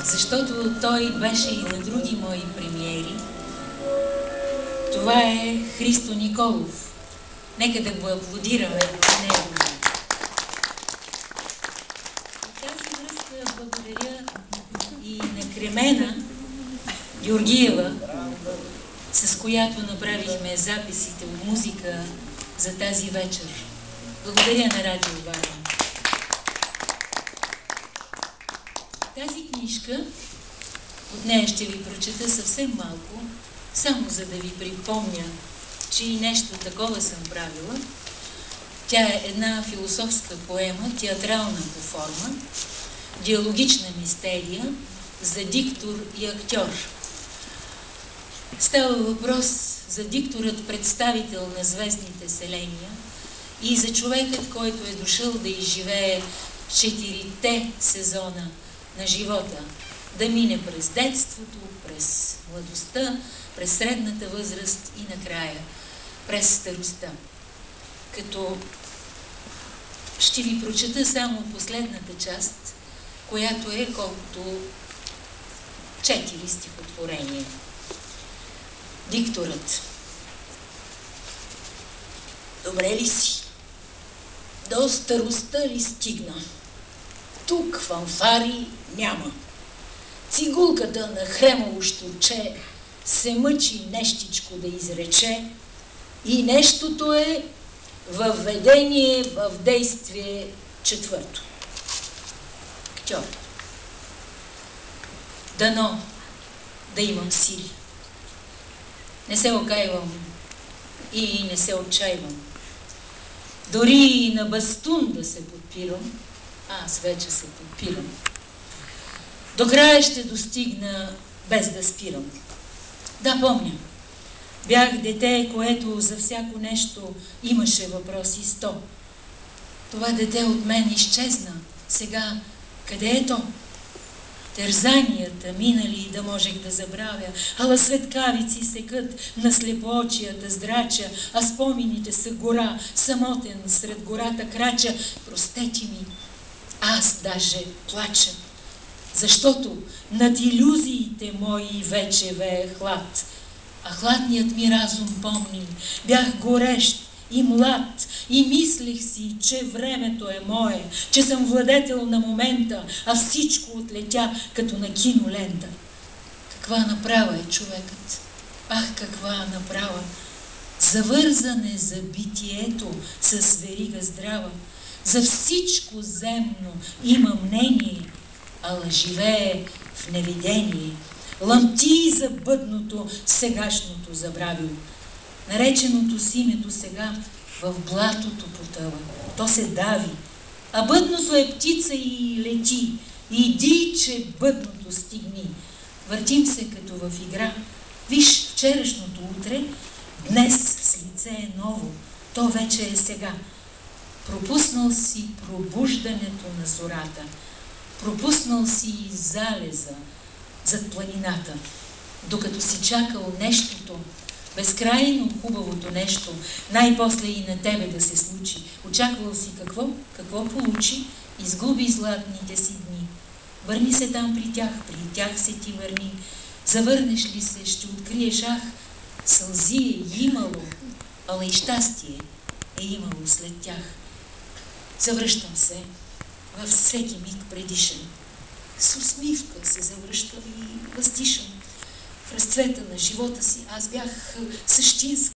защото той беше и на други мои премиери. Това е Христо Николов. Нека да го аплодираме на него. В тази връзка благодаря и на Кремена Георгиева, с която направихме записите от музика за тази вечер. Благодаря на Радио Варна. Тази книжка, от нея ще ви прочета съвсем малко, само за да ви припомня, че и нещо такова съм правила. Тя е една философска поема, театрална по форма, диалогична мистерия за диктор и актьор. Става въпрос за дикторът, представител на звездните селения, и за човекът, който е дошъл да изживее 4-те сезона на живота, да мине през детството, през младостта, през средната възраст и накрая през старостта. Като ще ви прочета само последната част, която е колкото 4 стихотворения. Дикторът. Добре ли си? До старостта ли стигна? Тук фанфари няма. Цигулката на хремово щурче се мъчи нещичко да изрече и нещото е въведение в действие 4. Актьор. Дано да имам сили. Не се окайвам и не се отчаивам. Дори и на бастун да се подпирам, аз вече се подпирам. До края ще достигна без да спирам. Да, помня. Бях дете, което за всяко нещо имаше въпроси 100. Това дете от мен изчезна. Сега къде е то? Терзанията минали да можех да забравя, ала светкавици секат на слепоочията здрача, а спомините са гора, самотен сред гората крача. Простете ми, аз даже плача, защото над илюзиите мои вече вее хлад, а хладният ми разум помни, бях горещ и млад и мислех си, че времето е мое, че съм владетел на момента, а всичко отлетя като на кинолента. Каква направа е човекът? Ах, каква направа! Завързане за битието с верига здрава. За всичко земно има мнение, ала живее в невидение. Ламти за бъдното, сегашното забравил. Нареченото с името сега в блатото потъва. То се дави, а бъдното е птица и лети. Иди, че бъдното стигни. Въртим се като в игра. Виж вчерашното утре, днес с лице е ново. То вече е сега. Пропуснал си пробуждането на зората. Пропуснал си и залеза зад планината. Докато си чакал нещото, безкрайно хубавото нещо, най-после и на тебе да се случи. Очаквал си какво? Какво получи? Изгуби златните си дни. Върни се там при тях се ти върни. Завърнеш ли се, ще откриеш, ах, сълзи е имало, ала и щастие е имало след тях. Завръщам се във всеки миг предишен. С усмивка се завръщам и въздишам. В разцвета на живота си аз бях същинска.